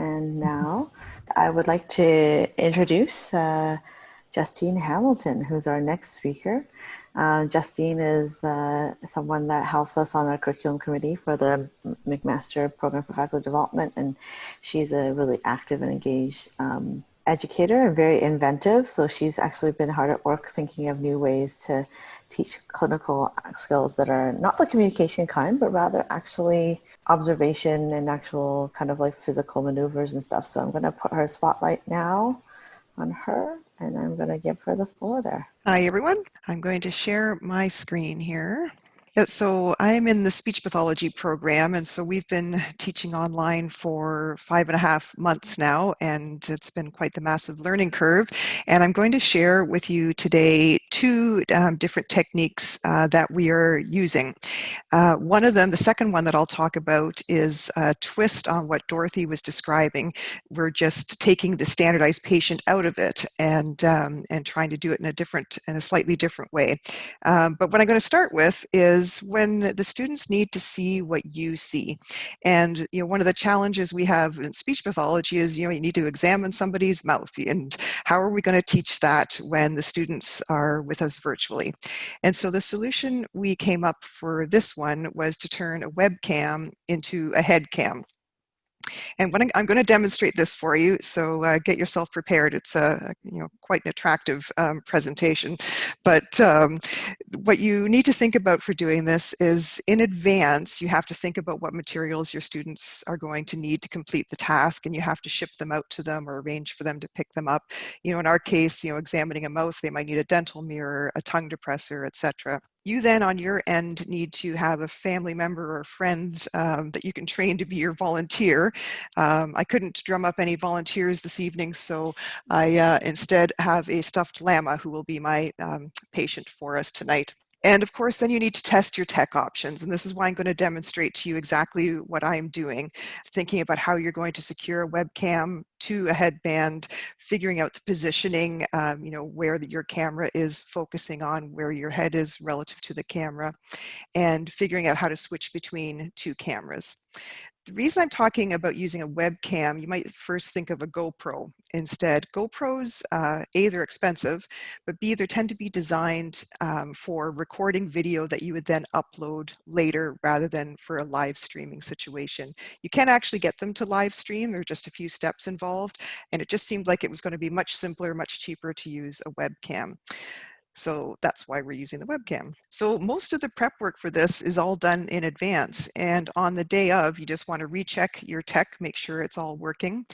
And now I would like to introduce Justine Hamilton, who's our next speaker. Justine is someone that helps us on our curriculum committee for the McMaster Program for Faculty Development, and she's a really active and engaged educator and very inventive. So she's actually been hard at work thinking of new ways to teach clinical skills that are not the communication kind, but rather actually observation and actual kind of like physical maneuvers and stuff. So I'm going to put her spotlight now on her, and I'm going to give her the floor there. Hi, everyone. I'm going to share my screen here. So I'm in the speech pathology program, and so we've been teaching online for 5.5 months now, and it's been quite the massive learning curve. And I'm going to share with you today two different techniques that we are using. One of them, the second one that I'll talk about, is a twist on what Dorothy was describing. We're just taking the standardized patient out of it and trying to do it in a slightly different way. But what I'm going to start with is when the students need to see what you see. And one of the challenges we have in speech pathology is you need to examine somebody's mouth, and how are we going to teach that when the students are with us virtually? And so the solution we came up for this one was to turn a webcam into a head cam. And I'm going to demonstrate this for you, so get yourself prepared. It's quite an attractive presentation. But what you need to think about for doing this is, in advance, you have to think about what materials your students are going to need to complete the task, and you have to ship them out to them or arrange for them to pick them up. In our case, examining a mouth, they might need a dental mirror, a tongue depressor, etc. You then, on your end, need to have a family member or friend that you can train to be your volunteer. I couldn't drum up any volunteers this evening, so I instead have a stuffed llama who will be my patient for us tonight. And of course, then you need to test your tech options. And this is why I'm going to demonstrate to you exactly what I'm doing, thinking about how you're going to secure a webcam to a headband, figuring out the positioning, where your camera is focusing on, where your head is relative to the camera, and figuring out how to switch between two cameras. The reason I'm talking about using a webcam, you might first think of a GoPro instead. GoPros, A, they're expensive, but B, they tend to be designed for recording video that you would then upload later rather than for a live streaming situation. You can actually get them to live stream. There are just a few steps involved, and it just seemed like it was going to be much simpler, much cheaper to use a webcam. So that's why we're using the webcam. So most of the prep work for this is all done in advance. And on the day of, you just want to recheck your tech, make sure it's all working.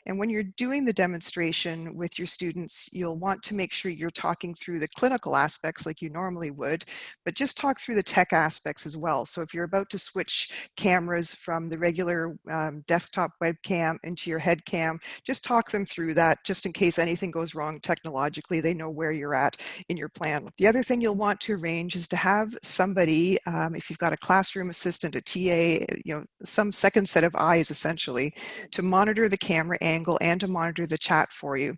And when you're doing the demonstration with your students, you'll want to make sure you're talking through the clinical aspects like you normally would, but just talk through the tech aspects as well. So if you're about to switch cameras from the regular desktop webcam into your head cam, just talk them through that, just in case anything goes wrong technologically, they know where you're at in your plan. The other thing you'll want to arrange is to have somebody, if you've got a classroom assistant, a TA, some second set of eyes essentially, to monitor the camera angle and to monitor the chat for you.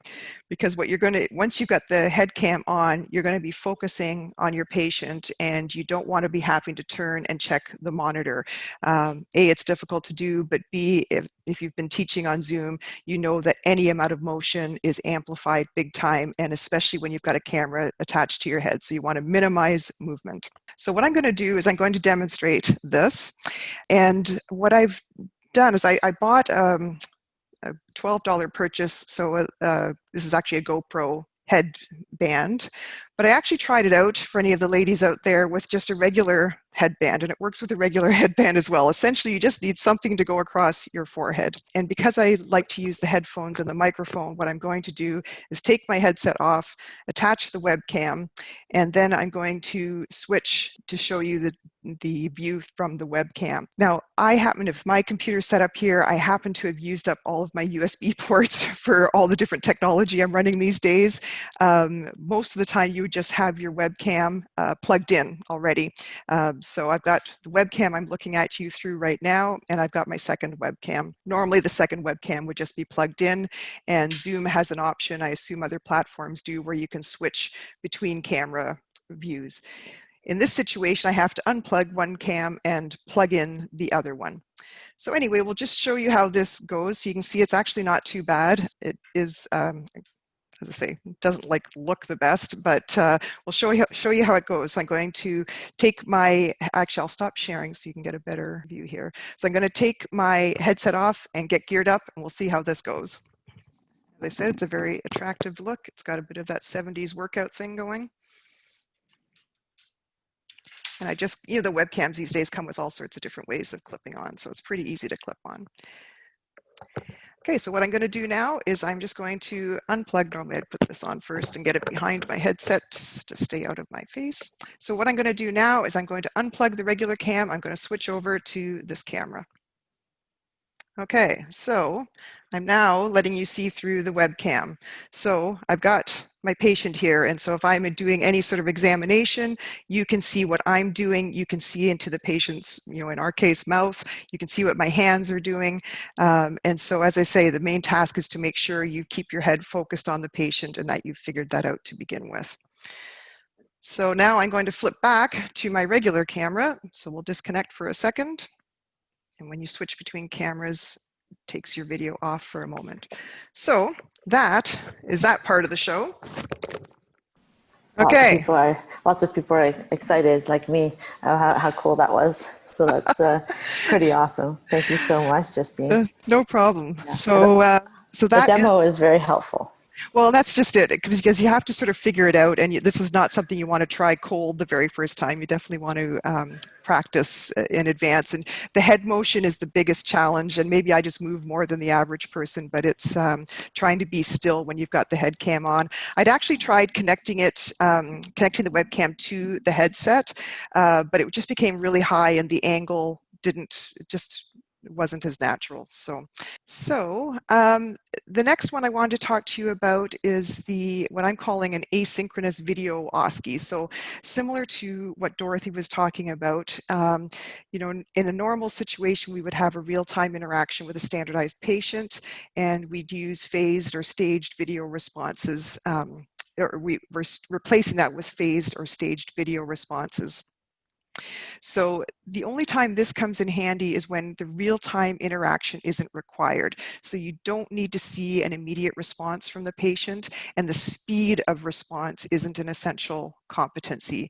Because what you're going to, once you've got the head cam on, you're going to be focusing on your patient, and you don't want to be having to turn and check the monitor. A, it's difficult to do, but B, if you've been teaching on Zoom, you know that any amount of motion is amplified big time, and especially when you've got a camera attached to your head. So you want to minimize movement. So what I'm going to do is I'm going to demonstrate this. And what I've done is I bought a $12 purchase. So this is actually a GoPro headband, but I actually tried it out for any of the ladies out there with just a regular headband, and it works with a regular headband as well. Essentially, you just need something to go across your forehead. And because I like to use the headphones and the microphone, what I'm going to do is take my headset off, attach the webcam, and then I'm going to switch to show you the view from the webcam. Now, if my computer's set up here, I happen to have used up all of my USB ports for all the different technology I'm running these days. Most of the time, you would just have your webcam plugged in already. So I've got the webcam I'm looking at you through right now, and I've got my second webcam. Normally, the second webcam would just be plugged in, and Zoom has an option, I assume other platforms do, where you can switch between camera views. In this situation, I have to unplug one cam and plug in the other one. So anyway, we'll just show you how this goes. So you can see it's actually not too bad. It is, as I say, doesn't like look the best, but we'll show you how it goes. So I'm going to take my, actually I'll stop sharing so you can get a better view here. So I'm going to take my headset off and get geared up, and we'll see how this goes. As I said, it's a very attractive look. It's got a bit of that 70s workout thing going. And I just, the webcams these days come with all sorts of different ways of clipping on, so it's pretty easy to clip on. Okay, so what I'm going to do now is I'm just going to unplug. Normally I'd put this on first and get it behind my headset to stay out of my face. So what I'm going to do now is I'm going to unplug the regular cam. I'm going to switch over to this camera. Okay, so I'm now letting you see through the webcam. So I've got my patient here, and so if I'm doing any sort of examination, you can see what I'm doing. You can see into the patient's, in our case, mouth. You can see what my hands are doing. And so, as I say, the main task is to make sure you keep your head focused on the patient and that you've figured that out to begin with. So now I'm going to flip back to my regular camera. So we'll disconnect for a second. And when you switch between cameras, it takes your video off for a moment. So that is that part of the show. Okay. Lots of people are excited, like me, how cool that was. So that's pretty awesome. Thank you so much, Justine. No problem. Yeah. So The demo is very helpful. Well, that's just it, because you have to sort of figure it out, and this is not something you want to try cold the very first time. You definitely want to practice in advance, and the head motion is the biggest challenge, and maybe I just move more than the average person, but it's trying to be still when you've got the head cam on. I'd actually tried connecting the webcam to the headset, but it just became really high, and the angle wasn't as natural. So the next one I wanted to talk to you about is what I'm calling an asynchronous video OSCE. So similar to what Dorothy was talking about, in a normal situation, we would have a real-time interaction with a standardized patient, and we'd use phased or staged video responses, or we're replacing that with phased or staged video responses. So the only time this comes in handy is when the real-time interaction isn't required. So you don't need to see an immediate response from the patient, and the speed of response isn't an essential competency.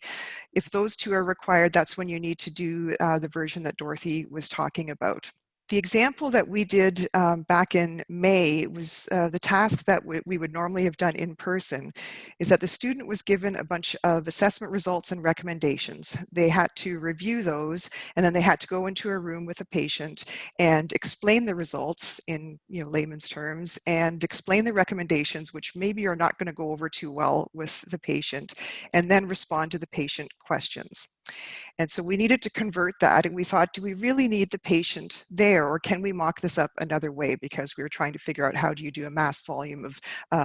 If those two are required, that's when you need to do the version that Dorothy was talking about. The example that we did back in May was the task that we would normally have done in person, is that the student was given a bunch of assessment results and recommendations. They had to review those, and then they had to go into a room with a patient and explain the results in layman's terms, and explain the recommendations, which maybe are not going to go over too well with the patient, and then respond to the patient questions. And so we needed to convert that, and we thought, do we really need the patient there, or can we mock this up another way, because we were trying to figure out how do you do a mass volume of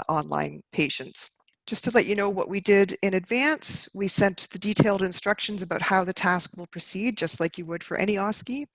online patients. Just to let you know what we did in advance, we sent the detailed instructions about how the task will proceed, just like you would for any OSCE.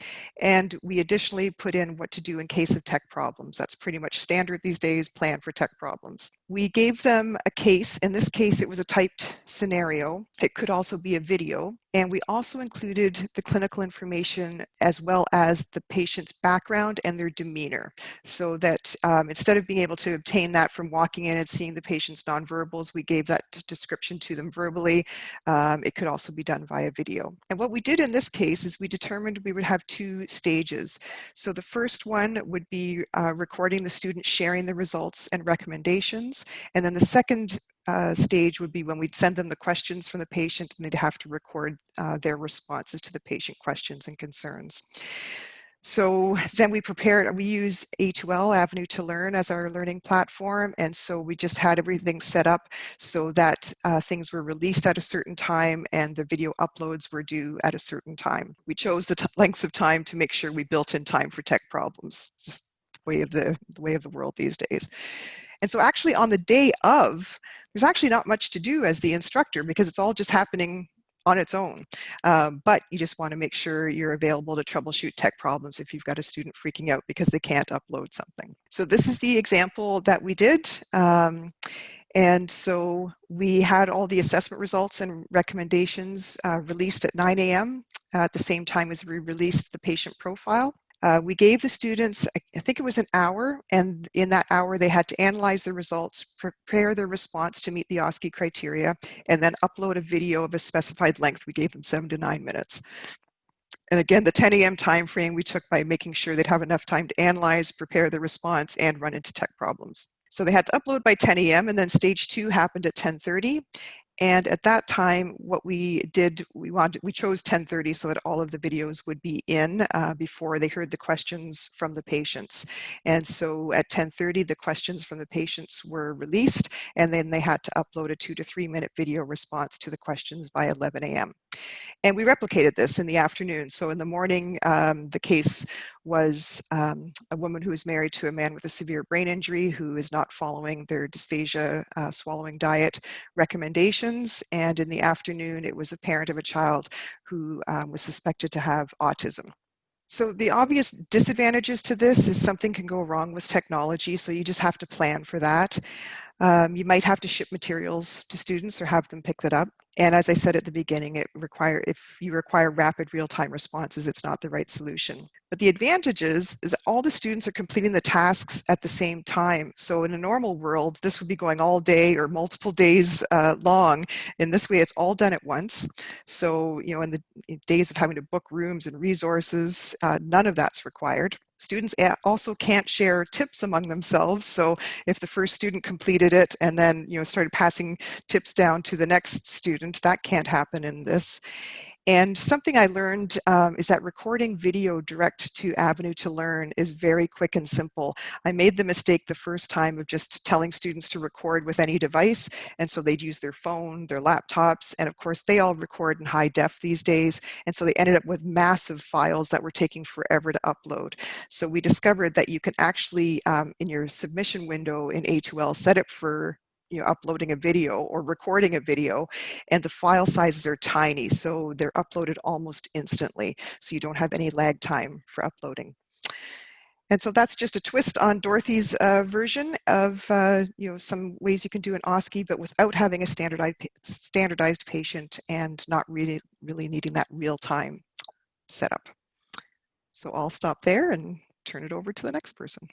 And we additionally put in what to do in case of tech problems. That's pretty much standard these days, plan for tech problems. We gave them a case. In this case, it was a typed scenario. It could also be a video. And we also included the clinical information as well as the patient's background and their demeanor, so that instead of being able to obtain that from walking in and seeing the patient's nonverbals, we gave that description to them verbally. It could also be done via video. And what we did in this case is we determined we would have two stages. So the first one would be recording the student sharing the results and recommendations. And then the second stage would be when we'd send them the questions from the patient, and they'd have to record their responses to the patient questions and concerns. So then we use A2L, Avenue to Learn, as our learning platform. And so we just had everything set up so that things were released at a certain time and the video uploads were due at a certain time. We chose the lengths of time to make sure we built in time for tech problems. Just the way of the world these days. And so actually on the day of, there's actually not much to do as the instructor, because it's all just happening on its own. But you just want to make sure you're available to troubleshoot tech problems if you've got a student freaking out because they can't upload something. So this is the example that we did. And so we had all the assessment results and recommendations released at 9 a.m. At the same time as we released the patient profile. We gave the students, I think it was an hour, and in that hour they had to analyze the results, prepare their response to meet the OSCE criteria, and then upload a video of a specified length. We gave them 7 to 9 minutes. And again, the 10 a.m. time frame we took by making sure they'd have enough time to analyze, prepare the response, and run into tech problems. So they had to upload by 10 a.m. and then stage 2 happened at 10:30. And at that time, what we did, we chose 10:30 so that all of the videos would be in before they heard the questions from the patients. And so at 10:30, the questions from the patients were released, and then they had to upload a 2 to 3 minute video response to the questions by 11 a.m. And we replicated this in the afternoon. So in the morning, the case was a woman who is married to a man with a severe brain injury who is not following their dysphagia swallowing diet recommendations. And in the afternoon, it was a parent of a child who was suspected to have autism. So the obvious disadvantages to this is something can go wrong with technology, so you just have to plan for that. You might have to ship materials to students or have them pick that up. And as I said at the beginning, if you require rapid real-time responses, it's not the right solution. But the advantage is that all the students are completing the tasks at the same time. So in a normal world, this would be going all day or multiple days long. In this way, it's all done at once. So, in the days of having to book rooms and resources, none of that's required. Students also can't share tips among themselves. So if the first student completed it and then started passing tips down to the next student, that can't happen in this. And something I learned is that recording video direct to Avenue to Learn is very quick and simple. I made the mistake the first time of just telling students to record with any device, and so they'd use their phone, their laptops, and of course they all record in high def these days, and so they ended up with massive files that were taking forever to upload. So we discovered that you can actually, in your submission window in A2L, set it for uploading a video or recording a video, and the file sizes are tiny, so they're uploaded almost instantly, so you don't have any lag time for uploading. And so that's just a twist on Dorothy's version of some ways you can do an OSCE, but without having a standardized patient and not really needing that real-time setup. So I'll stop there and turn it over to the next person.